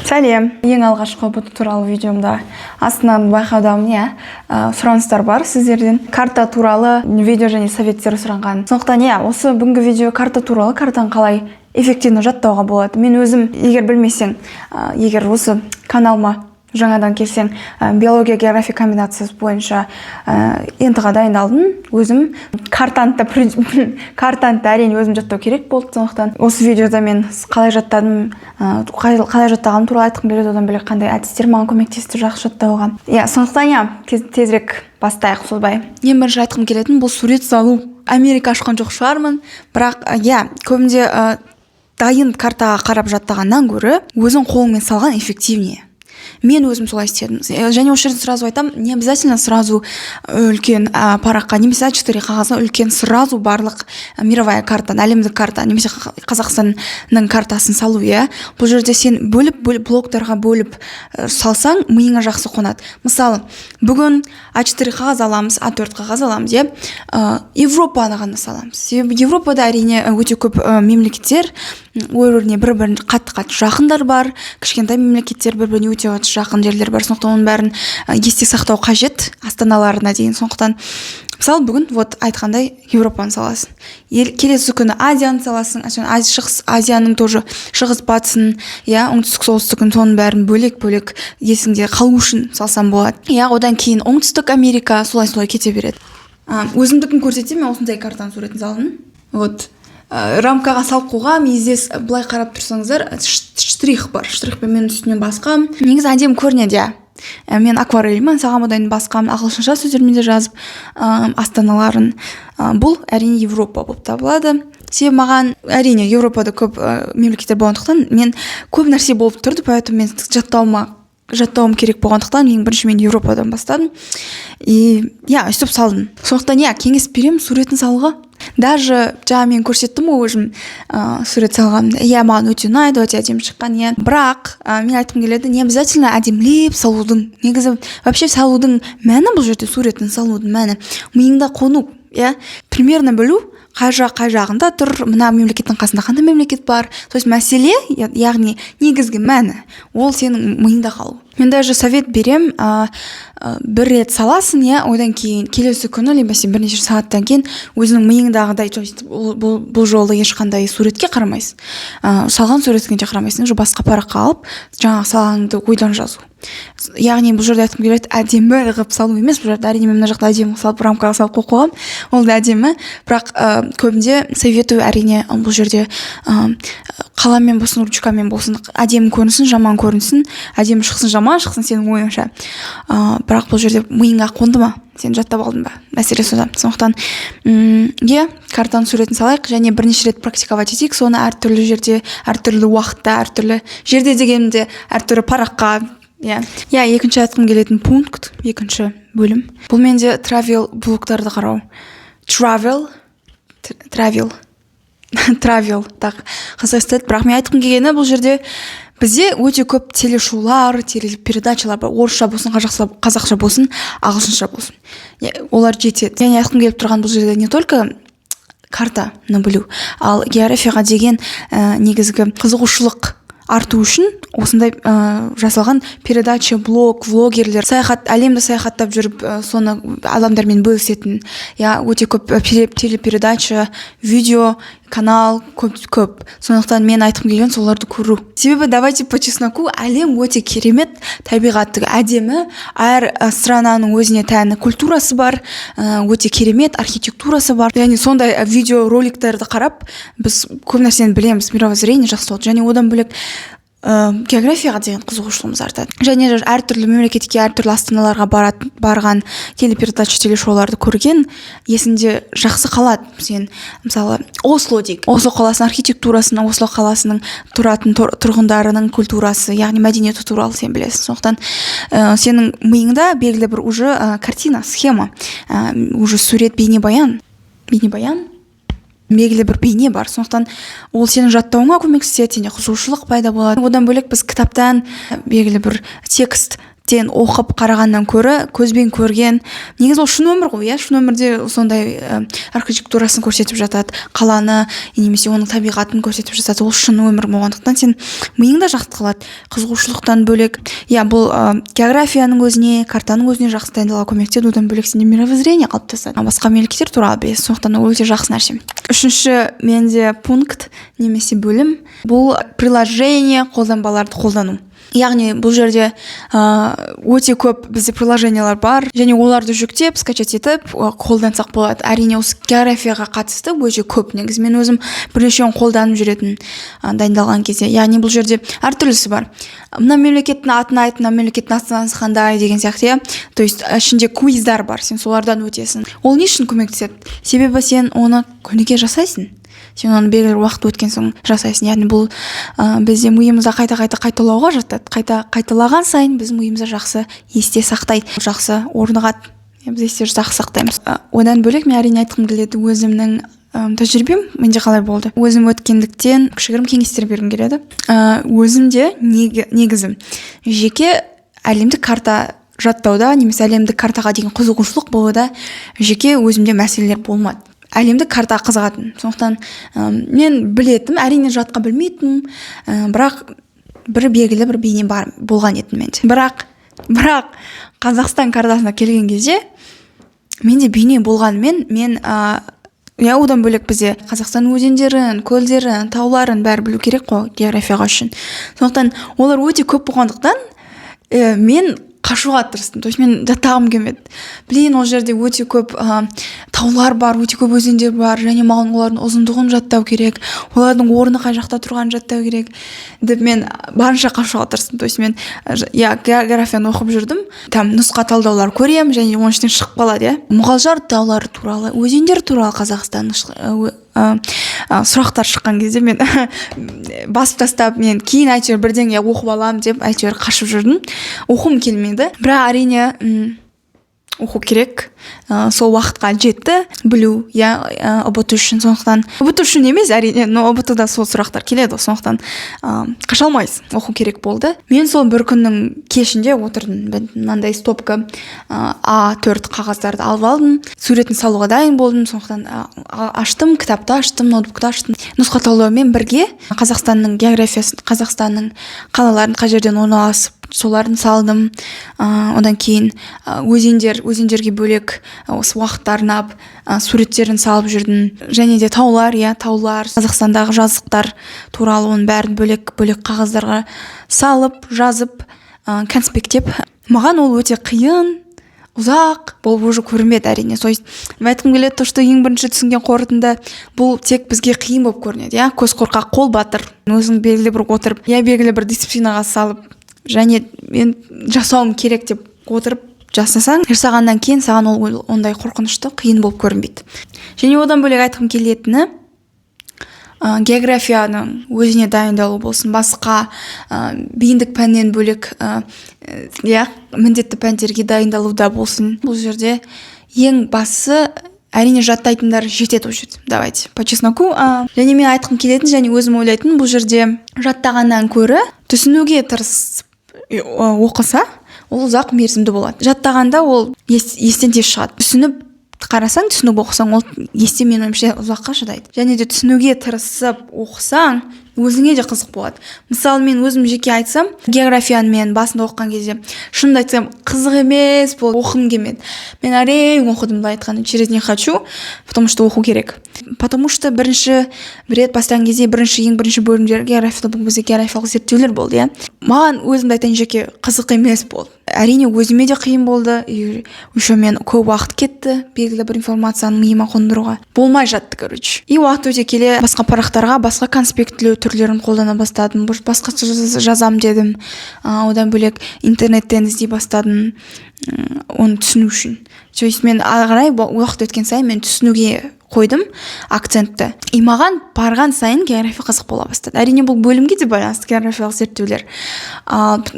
Сәлем. Ең алғашқы бұт туралы видеомда астынан байқаудамын, сұраныстар бар сіздерден. Карта туралы видео және советтер сұранған. Сондықтан осы бүгінгі видео карта туралы, картаны қалай эффективно жаттауға болады. Мен өзім, егер білмесең, егер осы каналыма жаңадан келсең, биология география комбинациясы бойынша ентіға дайындалдым. Өзім картаны әрине өзім жаттау керек болды. Сондықтан осы видеода мен қалай жаттадым, қалай жаттағаным туралы айтқым келеді, одан бөлек қандай әдістер маған көмектесті жақсы жаттауға. Сондықтан тезірек бастайық солбай. Ең бірінші айтқым келетін бұл сурет салу. Америка ашқан жоқ шығармын, бірақ көбінде дайын картаға қарап жаттағаннан гөрі өзің қолыңмен салған эффективнее. Мен өзім солай істедім. Және осы жерде сразу айтам, не обязательно сразу үлкен параққа, немесе А4 қағазына үлкен сразу барлық мировая карта, әлемдік карта, немесе Қазақстанның картасын салу. Бұл жерде сен блоктарға бөліп салсаң, миыңа жақсы қонады. Мысалы, бүгін А4 қағаз аламыз, А4 қағаз аламыз, Европаны ғана саламыз. Европада әрине өте көп мемлекеттер, бір-біріне қатты жақындар бар, кішкентай мемлекеттер бір-біріне өте жақын жерлер бар. Сондықтан оның бәрін есте сақтау қажет, астаналарына дейін. Сондықтан мысалы бүгін айтқандай Европаны саласың. Келесі күні Азияны саласың, шығыс Азияның тоже шығыс батысын, оңтүстік солтүстігін, соның бәрін бөлек-бөлек есіңде қалу үшін салсам болады. Одан кейін оңтүстік Америка солай кете береді. Өзімдікін көрсетсем, мен осындай картаның суретін салдым. Рамкаға салып қойғам, іздес былай қарап тұрсаңыздар, штрих бар. Штрихпен мен үстінен басқам. Негізі әдемі көрінеді. Мен акварельмен саған одан басқам, ағылшынша сөздермен де жазып астаналарын. Бұл әрине Европа болып табылады. Себебі маған әрине Европада көп мемлекеттер болғандықтан мен көп нәрсе болып тұрды, поэтому мен жаттауым керек болғандықтан ең бірінші мен Европадан бастадым. Өстіп салдым. Сондықтан кеңес беремін суретін салуға. Даже мен көрсеттім өзім сурет салған. Маған өте ұнайды, өте әдемі шыққан. Бірақ мен айтқым келеді, не обязательно әдемілеп салудың. Негізі вообще салудың мәні, бұл жерде суретін салудың мәні миыңда қону. Примерно білу, қай жағында тұр, мына мемлекеттің қасында қандай мемлекет бар. То есть мәселе, яғни негізгі мәні, ол сенің миыңда қалу. Мен даже совет берем, бір рет саласын, одан кейін келесі күні, либо сен бірнеше сағаттан кейін өзінің миыңдағыдай, бұл жолы ешқандай суретке қарамайсың. Салған суретке қарамайсың, басқа параққа алып, жаңағы салғаныңды ойдан жазу. Яғни бұл жерде айтқым келеді, әдемі ғып салу емес, бұл жерде әрине мен мына жақта әдемі салып, рамкаға салып қойғам, ол да әдемі, бірақ көбінде советую әрине бұл жерде қаламмен болсын, ручкамен болсын, әдемі көрінсін, жаман көрінсін, әдемі шықсын, жаман шықсын сенің ойыңша. Бірақ бұл жерде миыңа қонды ма? Сен жаттап алдың ба? Мәселе сода. Сондықтан картаның суретін салайық, және бірнеше рет практиковать етейік. Соны әртүрлі жерде, әртүрлі уақытта, әртүрлі жерде дегенде, әртүрлі параққа. Екінші айтқым келетін пункт, екінші бөлім. Бұл менде travel блогтарды қарау. Travel, так қазақша айтады. Бірақ мен айтқым келгені бұл жерде бізде өте көп телешоулар, телепередачалар бар. Орысша болсын, қазақша болсын, ағылшынша болсын. Олар жетеді. Және айтқым келіп тұрған бұл жерде не только картаны білу, ал географияға деген негізгі қызығушылық арту үшін осындай жасалған передача, блог, влогерлер, әлемді саяхаттап жүріп, соны адамдармен бөлісетін, өте көп телепередача, видео, канал көп. Сондықтан мен айтқым келген соларды көру. Себебі давайте по чесноку, әлем өте керемет, табиғаты әдемі, әр странаның өзіне тән культурасы бар, өте керемет архитектурасы бар. Яғни сондай видео роликтерді қарап, біз көп нәрсені білеміз, мировоззрение жақсы болады. Және одан бөлек географияға деген қызығушылығымыз артады. Және әртүрлі мемлекетке, әртүрлі астаналарға барған телепередача, телешоуларды көрген есінде жақсы қалады. Сен мысалы Осло дейік. Осло қаласының архитектурасын, Осло қаласының тұратын тұрғындарының культурасы, яғни мәдениеті туралы сен білесің. Сондықтан сенің миыңда белгілі бір уже картина, схема, уже сурет, бейнебаян белгілі бір бейне бар. Сондықтан ол сенің жаттауыңа көмектеседі, сенде қызығушылық пайда болады. Одан бөлек біз кітаптан белгілі бір текст оқып қарағаннан көрі көзбен көрген, негізі ол шын өмір ғой, иә, шын өмірде сондай архитектурасын көрсетіп жатады, қаланы немесе оның табиғатын көрсетіп жатады, ол шын өмір болғандықтан сен миыңда жақсы қалады. Қызығушылықтан бөлек, иә, бұл географияның өзіне, картаның өзіне жақсы дайындалуға көмектеседі, одан бөлек сенде мировоззрение қалыптасады, басқа мемлекеттер туралы білесің, сондықтан ол өте жақсы нәрсе. Үшінші менде пункт немесе бөлім, бұл приложение, қолданбаларды қолдану. Яғни бұл жерде өте көп бізде приложениялар бар, және оларды жүктеп, скачать етіп, қолдансақ болады. Әрине осы географияға қатысты өте көп, негізі мен өзім бірнешеуін қолданып жүретін дайындалған кезде. Яғни бұл жерде әртүрлісі бар. Мына мемлекеттің атын айт, мына мемлекеттің астанасы қандай деген сияқты. То есть ішінде квиздар бар, сен солардан өтесің. Ол не үшін көмектеседі? Себебі сен оны күніге жасайсың. Сен оны белгілі уақыт өткен соң жасайсың. Яғни бұл бізде миымызда қайталауға жатады. Қайталаған сайын біз миымызда жақсы есте сақтайды, жақсы орнығады. Біз есте жақсы сақтаймыз. Одан бөлек мен әрине айтқым келеді, өзімнің тәжірибем менде қалай болды. Өзім өткендіктен кішігірім кеңестер бергім келеді. Өзімде негізі жеке әлемдік карта жаттауда, немесе әлемдік картаға деген қызығушылық болуда жеке өзімде мәселелер болмады. Әлемдік карта қызығатын. Сондықтан мен білетім, әрине жатқа білмейтім, бірақ бір белгілі бір бейне бар болған еді менде. Бірақ Қазақстан картасына келген кезде менде бейне болғанымен мен одан бөлек бізде Қазақстан өзендерін, көлдерін, тауларын бәрі білу керек қой географияға үшін. Сондықтан олар өте көп болғандықтан мен қашуға тырыстым. То есть мен жаттағым келмеді. Ол жерде өте көп таулар бар, өте көп өзендер бар, және маған олардың ұзындығын жаттау керек, олардың орны қай жақта тұрғанын жаттау керек деп мен барынша қашуға тырыстым. То есть мен географияны оқып жүрдім, там нұсқа талдаулар көрем, және оның ішінен шығып қалады, Мұғалжар таулары туралы, өзендер туралы Қазақстан сұрақтар шыққан кезде мен басып тастап, мен кейін әйтеуір бірдеңе оқып алам деп әйтеуір қашып жүрдім. Оқуым келмеді. Бірақ әрине оқу керек. Сол уақытқа жетті білу, ұбт үшін. Сондықтан ұбт үшін емес әрине, но ұбт-да сол сұрақтар келеді. Сондықтан қаша алмайсың, оқу керек болды. Мен сол бір күннің кешінде отырдым. Мынандай стопка А4 қағаздарды алып алдым. Суретін салуға дайын болдым. Сондықтан аштым, кітапты аштым, ноутбукты аштым. Нұсқа талдаумен бірге Қазақстанның географиясын, Қазақстанның қалаларын қай жерден орналасып соларын салдым. Одан кейін өзендерге бөлек осы уақытты арнап суреттерін салып жүрдім. Және де таулар, Қазақстандағы жазықтар туралы оның бәрін бөлек қағаздарға салып, жазып, конспектеп. Маған ол өте қиын, ұзақ болып уже көрінбеді әрине. Айтқым келеді, то, что ең бірінші түсінген қорытынды бұл тек бізге қиын болып көрінеді. Көз қорқақ, қол батыр. Өзің белгілі бір отырып, белгілі бір дисциплинаға салып, және мен жасауым керек деп отырып жасағаннан кейін саған ол ондай қорқынышты қиын болып көрінбейді. Және одан бөлек айтқым келетіні, географияның өзіне дайындалу болсын, басқа бейіндік пәннен бөлек міндетті пәндерге дайындалуда болсын. Бұл жерде ең басы әрине жаттайтындар жетеді уже. Давайте по чесноку. Және мен айтқым келетін, және өзім ойлайтын, бұл жерде жаттағаннан көрі түсінуге тырысып оқыса, ол ұзақ мерзімді болады. Жаттағанда ол естен тез шығады. Түсініп қарасаң, түсініп оқысаң, ол есте мен ойымша ұзаққа шыдайды. Және де түсінуге тырысып оқысаң, өзіңе де қызық болады. Мысалы, мен өзім жеке айтсам, географияны мен басында оқыған кезде, шынымды айтсам, қызық емес болды, оқығым келмеді. Мен әрең оқыдым, былай айтқанда, через не хочу, потому что оқу керек. Потому что бірінші рет бастаған кезде ең бірінші бөлімдер географияда бұл бізде географиялық зерттеулер болды, Маған өзімді айтайын жеке қызық емес болды. Әрине өзіме де қиын болды. Еще мен көп уақыт кетті белгілі бір информацияны миыма қондыруға. Болмай жатты, короче. Уақыт өте келе басқа парақтарға, басқа конспектлеу түрлерін қолдана бастадым. Басқа жазам дедім. Одан бөлек интернеттен іздей бастадым. Оны түсіну үшін. То есть мен ағарай уақыт өткен сайын мен түсінуге қойдым акцентті. И маған барған сайын география қызық бола бастады. Әрине бұл бөлімге де байланысты географиялық зерттеулер.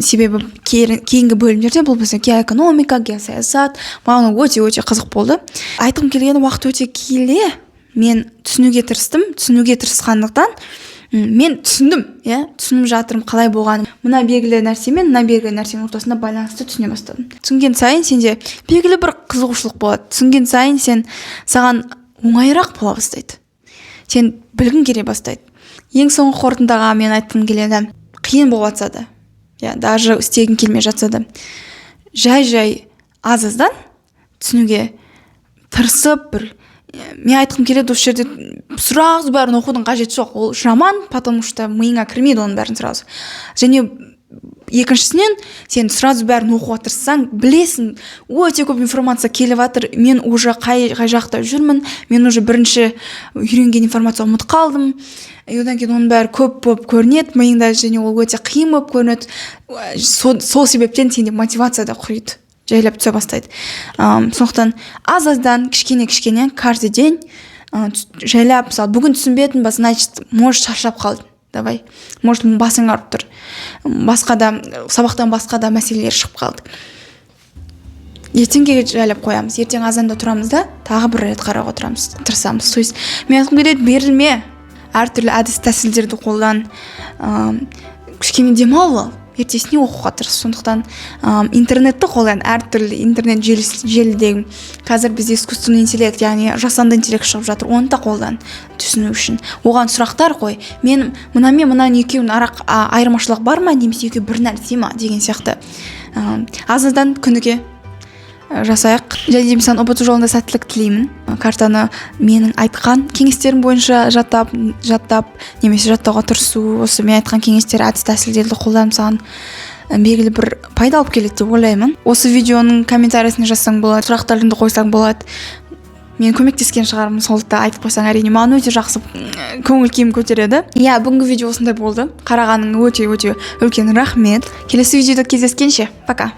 Себебі кейінгі бөлімдерде бұл бізде геоэкономика, геосаясат, маған өте қызық болды. Айтқым келген уақыт өте келе мен түсінуге тырыстым. Түсінуге тырысқандықтан мен түсіндім, түсініп жатырмын қалай болғанын. Мына белгілі нәрсе мен мына белгілі нәрсенің ортасында байланысты түсіне бастадым. Түсінген сайын сенде белгілі бір қызығушылық болады. Түсінген сайын саған оңайырақ бола бастайды. Сен білгің келе бастайды. Ең соңғы қорытындыға мен айтқым келеді. Қиын болып жатса да, даже істегің келмей жатса да, жай аз-аздан түсінуге тырысып мен айтқым келеді, осы жерде сразу бәрін оқудың қажеті жоқ. Ол жаман, потому что миыңа кірмейді оның бәрін сразу. Және екіншісінен сен сразу бәрін оқуға тырыссаң, білесің, өте көп информация келіп жатыр. Мен уже қай жақта жүрмін, мен уже бірінші үйренген информация ұмытып қалдым. Одан кейін оның бәрі көп болып көрінеді миыңда, және ол өте қиын болып көрінеді. Сол себептен сенде мотивация да құриды. Жайлап түсе бастайды. Сондықтан аз-аздан, кішкене каждый день жайлап, мысалы, бүгін түсінбедің, значит, может, шаршап қалдың. Давай, может, басың ауырып тұр. Сабақтан басқа да мәселелер шығып қалды. Ертеңге жайлап қоямыз. Ертең азанда тұрамыз да, тағы бір рет қарауға тырысамыз. То есть, мен айтқым келеді, берілме. Әртүрлі әдіс тәсілдерді қолдан, кішкене демал ал. Ертесіне оқуға тырыс. Сондықтан интернетті қолдан, әртүрлі интернет желідегі қазір бізде искусственный интеллект, яғни жасанды интеллект шығып жатыр. Оны да қолдан түсіну үшін. Оған сұрақтар қой. Мен мынаның екеуінің айырмашылық бар ма, немесе екеуі бір нәрсе ма деген сияқты. Аздан күніге жасайық. Және мен саған ұбт жолында сәттілік тілеймін. Картаны менің айтқан кеңестерім бойынша жаттап, немесе жаттауға тырысу, осы мен айтқан кеңестер, әдіс тәсілдерді қолданып саған белгілі бір пайда алып келеді деп ойлаймын. Осы видеоның комментариясына жазсаң болады, сұрақтарыңды қойсаң болады. Мен көмектескен шығармын, солды да айтып қойсаң, әрине маған өте жақсы көңіл күйім көтереді. Бүгінгі видео осындай болды. Қарағаның өте үлкен рахмет. Келесі видеода кездескенше, пока.